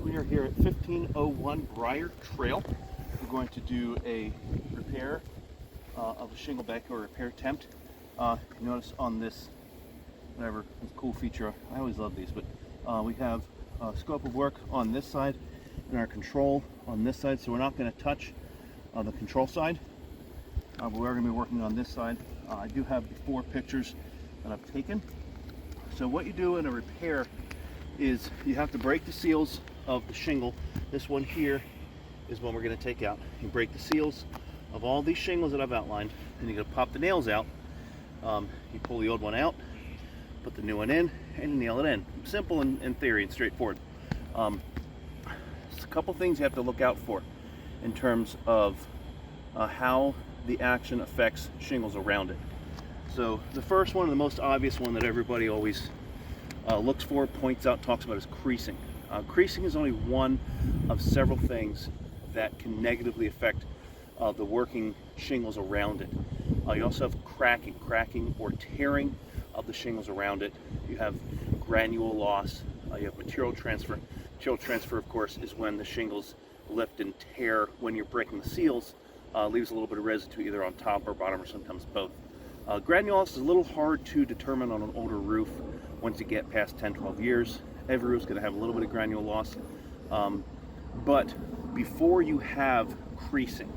We are here at 1501 Briar Trail. We're going to do a repair of a shingle back or repair attempt. You notice on this, whatever, this cool feature, I always love these, but we have a scope of work on this side and our control on this side, so we're not going to touch the control side, but we're going to be working on this side. I do have the 4 pictures that I've taken. So what you do in a repair is you have to break the seals of the shingle. This one here is one we're going to take out. You break the seals of all these shingles that I've outlined, and you're going to pop the nails out. You pull the old one out, put the new one in, and you nail it in. Simple in theory and straightforward. There's a couple things you have to look out for in terms of how the action affects shingles around it. So the first one, and the most obvious one that everybody always looks for, points out, talks about, is creasing. Creasing is only one of several things that can negatively affect the working shingles around it. You also have cracking or tearing of the shingles around it. You have granule loss. You have material transfer. Material transfer, of course, is when the shingles lift and tear when you're breaking the seals. Leaves a little bit of residue either on top or bottom, or sometimes both. Granule loss is a little hard to determine on an older roof once you get past 10-12 years. Every roof's going to have a little bit of granule loss. But before you have creasing,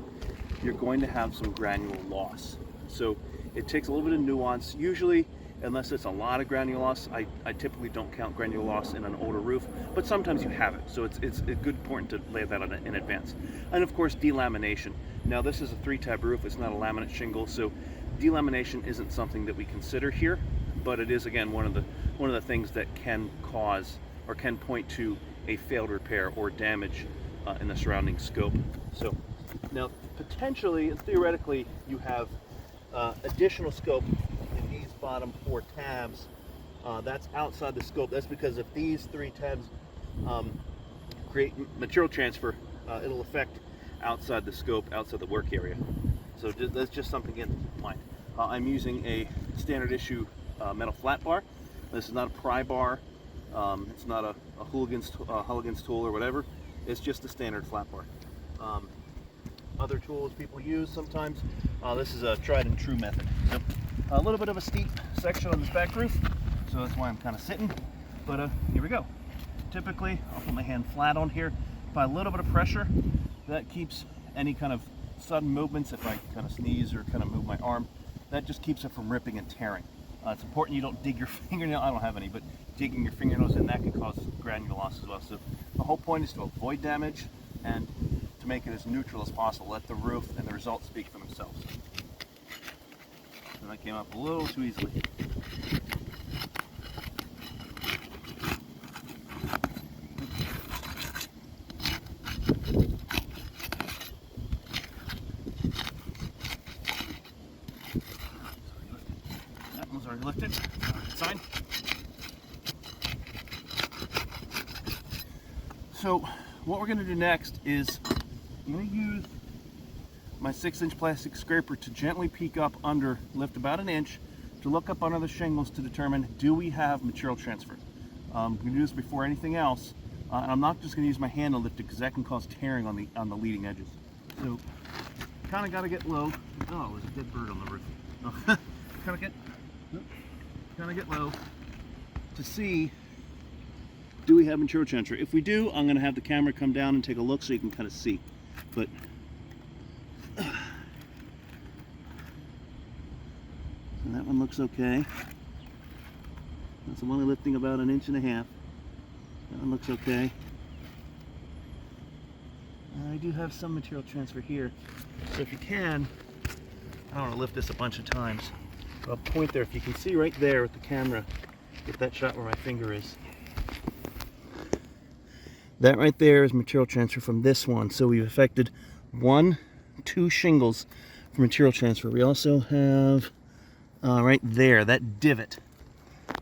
you're going to have some granule loss. So it takes a little bit of nuance. Usually, unless it's a lot of granule loss, I typically don't count granule loss in an older roof, but sometimes you have it. So it's a good important to lay that out in advance. And of course, delamination. Now this is a 3-tab roof, it's not a laminate shingle, so delamination isn't something that we consider here, but it is, again, one of the things that can cause or can point to a failed repair or damage in the surrounding scope. So now potentially and theoretically you have additional scope in these bottom 4 tabs. That's outside the scope. That's because if these 3 tabs create material transfer, it'll affect outside the scope, outside the work area. So that's just something in mind. I'm using a standard issue metal flat bar. This is not a pry bar. It's not a Hooligan's tool or whatever. It's just a standard flat bar. Other tools people use sometimes. This is a tried and true method. So a little bit of a steep section on this back roof, so that's why I'm kind of sitting. But here we go. Typically, I'll put my hand flat on here. Apply a little bit of pressure. That keeps any kind of sudden movements. If I kind of sneeze or kind of move my arm, that just keeps it from ripping and tearing. It's important you don't dig your fingernail. I don't have any, but digging your fingernails in, that can cause granule loss as well. So the whole point is to avoid damage and to make it as neutral as possible. Let the roof and the results speak for themselves. And that came up a little too easily. That one's already lifted. Side. So what we're going to do next is I'm going to use my 6-inch plastic scraper to gently peek up under, lift about 1 inch, to look up under the shingles to determine, do we have material transfer? I'm going to do this before anything else, and I'm not just going to use my hand to lift it because that can cause tearing on the leading edges. So kind of got to get low. Oh, there's a dead bird on the roof. Oh, kind of get low to see, do we have material transfer? If we do, I'm going to have the camera come down and take a look so you can kind of see. But so that one looks okay. That's only lifting about 1.5 inches. That one looks okay. I do have some material transfer here. So if you can, I don't want to lift this a bunch of times, but I'll point there. If you can see right there with the camera, get that shot where my finger is. That right there is material transfer from this one. So we've affected 2 shingles for material transfer. We also have right there, that divot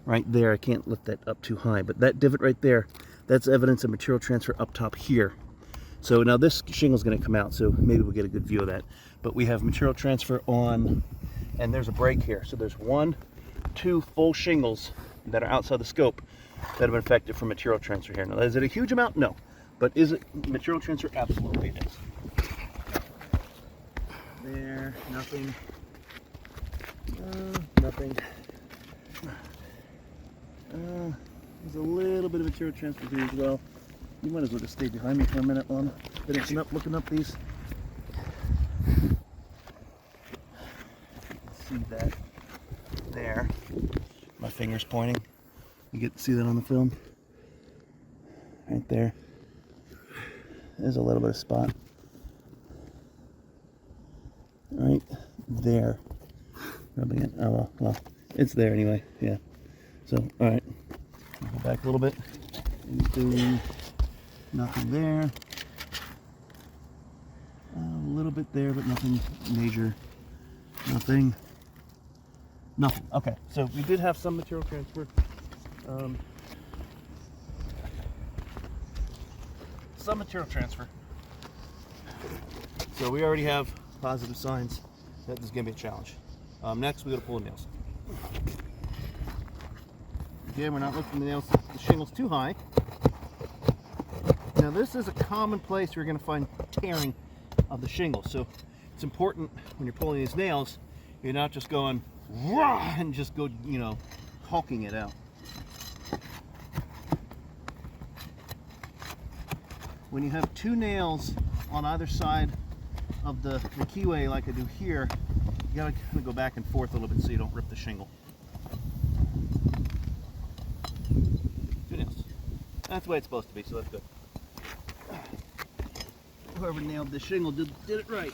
right there. I can't lift that up too high, but that divot right there, that's evidence of material transfer up top here. So now this shingle is going to come out, so maybe we'll get a good view of that. But we have material transfer on, and there's a break here. So there's 2 full shingles that are outside the scope that have been affected from material transfer here. Now, is it a huge amount? No. But is it material transfer? Absolutely it is. There, nothing. Nothing. There's a little bit of material transfer here as well. You might as well just stay behind me for a minute while I'm finishing up, looking up these. See that there? My finger's pointing. You get to see that on the film? Right there. There's a little bit of spot. Right there. Rubbing it. Oh well, it's there anyway. Yeah. So, all right. Go back a little bit. Nothing there. A little bit there, but nothing major. Nothing. Okay, so we did have some material transfer. Some material transfer. So we already have positive signs that this is going to be a challenge. Next, we got to pull the nails. Again, we're not looking the shingles too high. Now, this is a common place you're going to find tearing of the shingle. So it's important when you're pulling these nails, you're not just going rah, and just go, hulking it out. When you have two nails on either side of the keyway like I do here, you gotta kind of go back and forth a little bit so you don't rip the shingle. Two nails. That's the way it's supposed to be, so that's good. Whoever nailed this shingle did it right.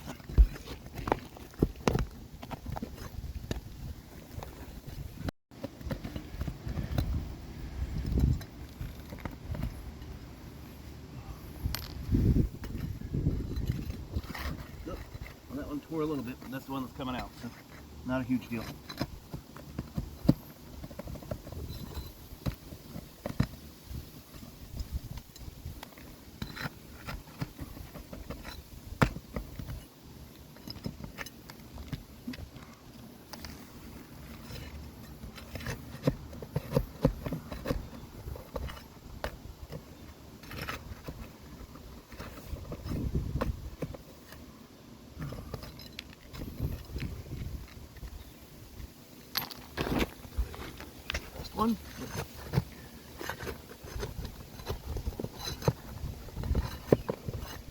That one tore a little bit, but that's the one that's coming out, so not a huge deal. One.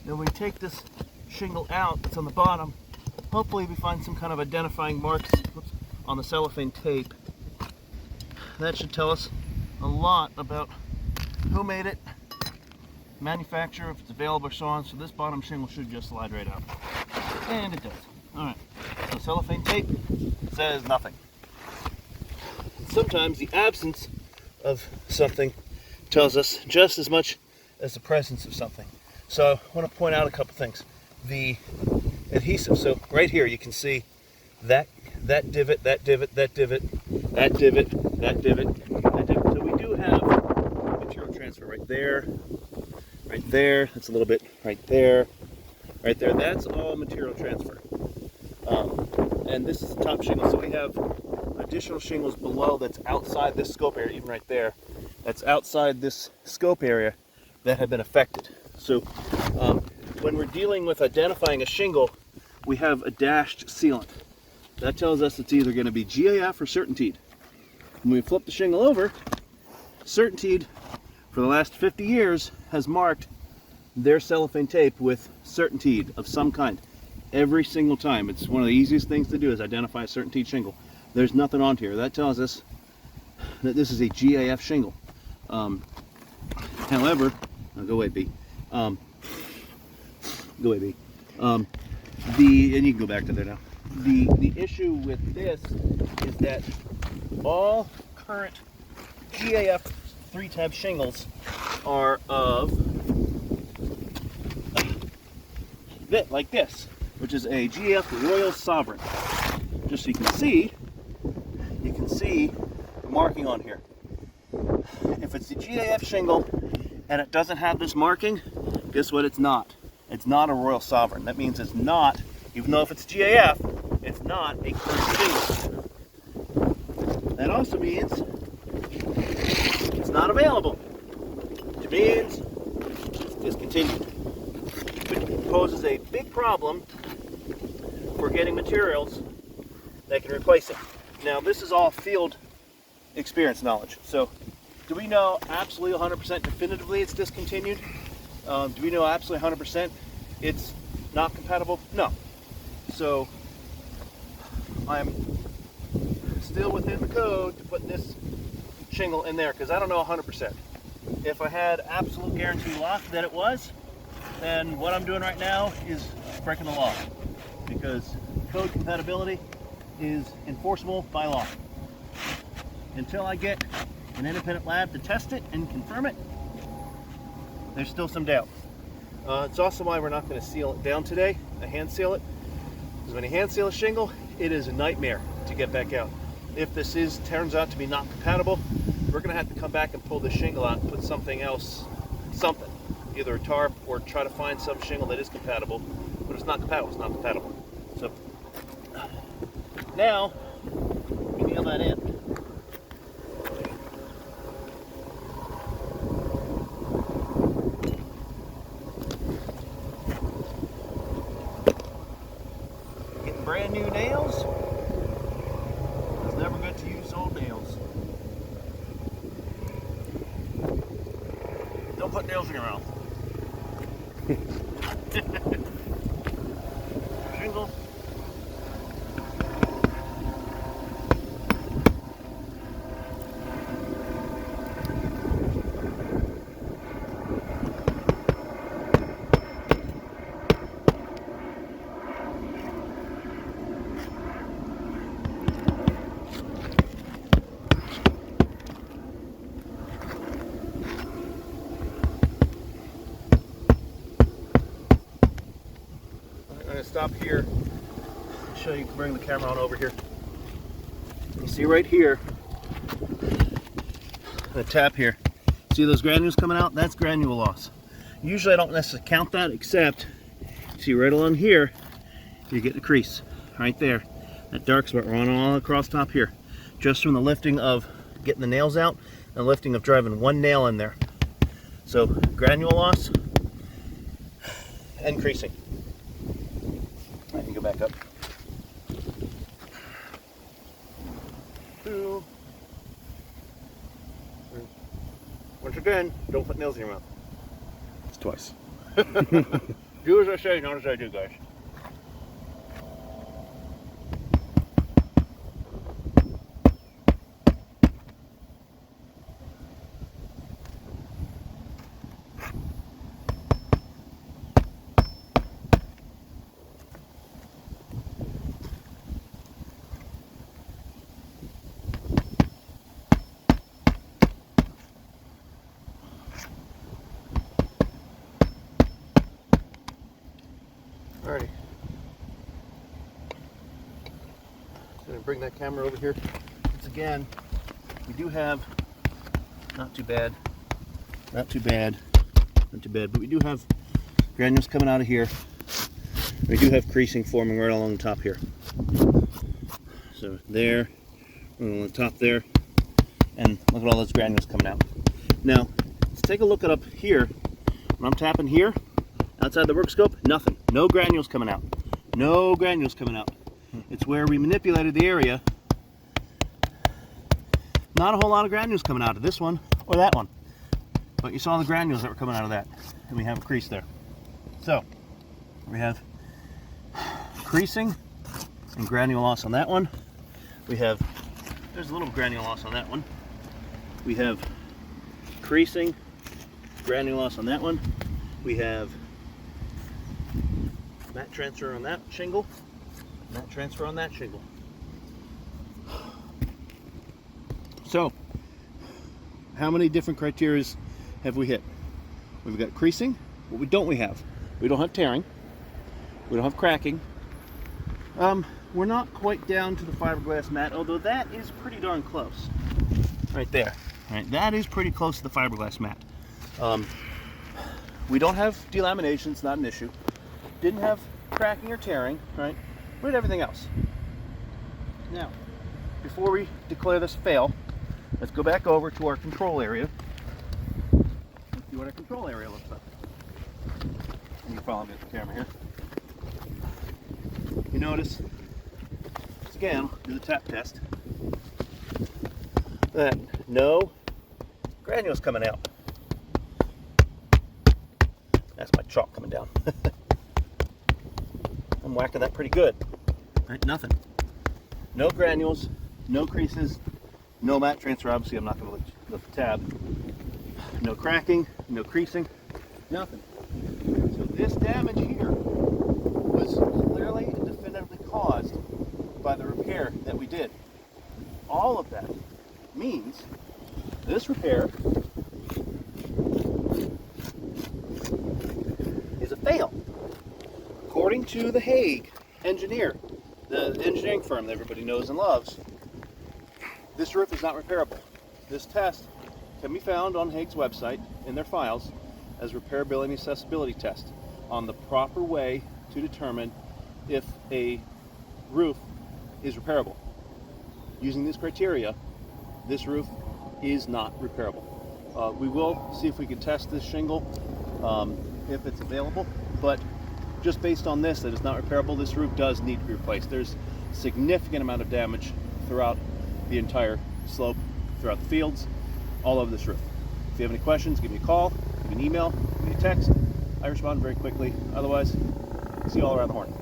Now when we take this shingle out that's on the bottom, hopefully we find some kind of identifying marks on the cellophane tape. That should tell us a lot about who made it, manufacturer, if it's available or so on. So this bottom shingle should just slide right out. And it does. Alright, so cellophane tape says nothing. Sometimes the absence of something tells us just as much as the presence of something. So I want to point out a couple things. The adhesive, so right here you can see that divot, that divot, that divot, that divot, that divot, that divot. So we do have material transfer right there, that's a little bit right there, that's all material transfer. And this is the top shingle, so we have additional shingles below that's outside this scope area, even right there, that's outside this scope area that have been affected. So when we're dealing with identifying a shingle, we have a dashed sealant. That tells us it's either going to be GAF or Certainteed. When we flip the shingle over, Certainteed for the last 50 years has marked their cellophane tape with Certainteed of some kind. Every single time. It's one of the easiest things to do is identify a Certainteed shingle. There's nothing on here. That tells us that this is a GAF shingle. However, go away, B. Go away, B. And you can go back to there now. The issue with this is that all current GAF 3-tab shingles are of like this, which is a GAF Royal Sovereign. Just so you can see the marking on here. If it's the GAF shingle and it doesn't have this marking, guess what it's not? It's not a Royal Sovereign. That means it's not, even though if it's GAF, it's not a current shingle. That also means it's not available, which means it's discontinued, which poses a big problem for getting materials that can replace it. Now, this is all field experience knowledge. So, do we know absolutely 100% definitively it's discontinued? Do we know absolutely 100% it's not compatible? No. So, I'm still within the code to put this shingle in there because I don't know 100%. If I had absolute guarantee lock that it was, then what I'm doing right now is breaking the law, because code compatibility is enforceable by law. Until I get an independent lab to test it and confirm it, there's still some doubt. It's also why we're not going to seal it down today, hand seal it, because when you hand seal a shingle, it is a nightmare to get back out. If this turns out to be not compatible, we're going to have to come back and pull the shingle out and put something else, either a tarp or try to find some shingle that is compatible. But if it's not compatible, it's not compatible. So now we nail that in. Getting brand new nails. It's never good to use old nails. Don't put nails in your mouth. Shingle. I'm going to stop here, show you, bring the camera on over here. You see right here, the tap here, see those granules coming out? That's granule loss. Usually I don't necessarily count that, except, see right along here, you get the crease, right there. That dark spot running all across top here, just from the lifting of getting the nails out and the lifting of driving one nail in there. So granule loss and creasing. I can go back up. Two. Once again, don't put nails in your mouth. It's twice. Do as I say, not as I do, guys. Alrighty. Going to bring that camera over here. Once again, we do have, not too bad, but we do have granules coming out of here. We do have creasing forming right along the top here. So there, on the top there, and look at all those granules coming out. Now, let's take a look at up here. When I'm tapping here, outside the work scope, nothing. No granules coming out. No granules coming out. It's where we manipulated the area. Not a whole lot of granules coming out of this one or that one. But you saw the granules that were coming out of that. And we have a crease there. So, we have creasing and granule loss on that one. We have, there's a little granule loss on that one. We have creasing, granule loss on that one. We have mat transfer on that shingle, mat transfer on that shingle. So, how many different criteria have we hit? We've got creasing. What don't we have? We don't have tearing. We don't have cracking. We're not quite down to the fiberglass mat, although that is pretty darn close. Right there. Right, that is pretty close to the fiberglass mat. We don't have delamination, it's not an issue. Didn't have cracking or tearing, right? We had everything else. Now, before we declare this a fail, let's go back over to our control area. Let's see what our control area looks like. You follow me with the camera here. You notice, again, do the tap test, that no granules coming out. That's my chalk coming down. I'm whacking that pretty good. Right, nothing. No granules, no creases, no mat transfer. Obviously, I'm not going to lift the tab. No cracking, no creasing, nothing. So this damage here was clearly and definitively caused by the repair that we did. All of that means this repair is a fail. According to the Hague engineer, the engineering firm that everybody knows and loves, this roof is not repairable. This test can be found on Hague's website in their files as repairability and accessibility test on the proper way to determine if a roof is repairable. Using these criteria, this roof is not repairable. We will see if we can test this shingle if it's available, but just based on this, that it's not repairable, this roof does need to be replaced. There's a significant amount of damage throughout the entire slope, throughout the fields, all over this roof. If you have any questions, give me a call, give me an email, give me a text. I respond very quickly. Otherwise, see you all around the horn.